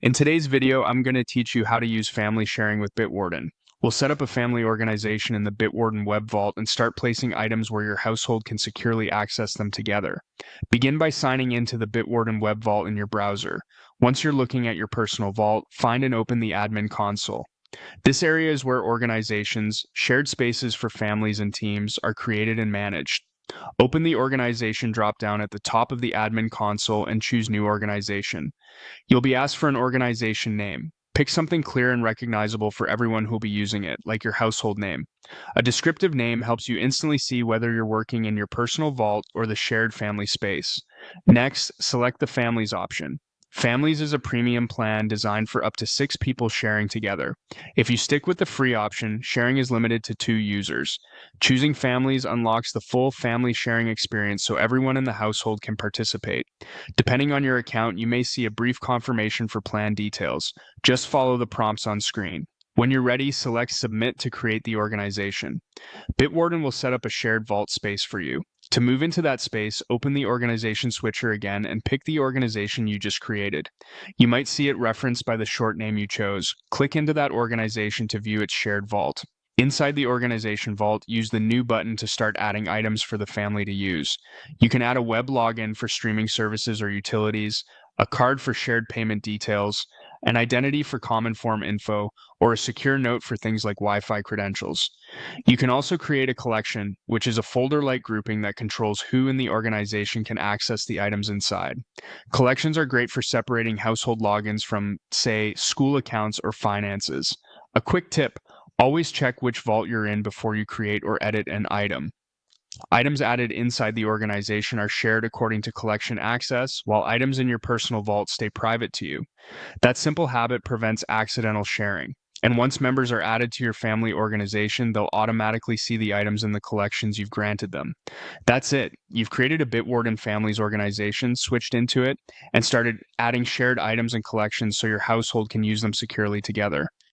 In today's video, I'm going to teach you how to use family sharing with Bitwarden. We'll set up a family organization in the Bitwarden web vault and start placing items where your household can securely access them together. Begin by signing into the Bitwarden web vault in your browser. Once you're looking at your personal vault, find and open the admin console. This area is where organizations, shared spaces for families and teams, are created and managed. Open the organization dropdown at the top of the admin console and choose New Organization. You'll be asked for an organization name. Pick something clear and recognizable for everyone who'll be using it, like your household name. A descriptive name helps you instantly see whether you're working in your personal vault or the shared family space. Next, select the Families option. Families is a premium plan designed for up to 6 people sharing together. If you stick with the free option, sharing is limited to 2 users. Choosing Families unlocks the full family sharing experience so everyone in the household can participate. Depending on your account, you may see a brief confirmation for plan details. Just follow the prompts on screen. When you're ready, select Submit to create the organization. Bitwarden will set up a shared vault space for you. To move into that space, open the organization switcher again and pick the organization you just created. You might see it referenced by the short name you chose. Click into that organization to view its shared vault. Inside the organization vault, use the New button to start adding items for the family to use. You can add a web login for streaming services or utilities, a card for shared payment details, an identity for common form info, or a secure note for things like Wi-Fi credentials. You can also create a collection, which is a folder-like grouping that controls who in the organization can access the items inside. Collections are great for separating household logins from, say, school accounts or finances. A quick tip: always check which vault you're in before you create or edit an item. Items added inside the organization are shared according to collection access, while items in your personal vault stay private to you. That simple habit prevents accidental sharing. And once members are added to your family organization, they'll automatically see the items in the collections you've granted them. That's it. You've created a Bitwarden Families organization, switched into it, and started adding shared items and collections so your household can use them securely together.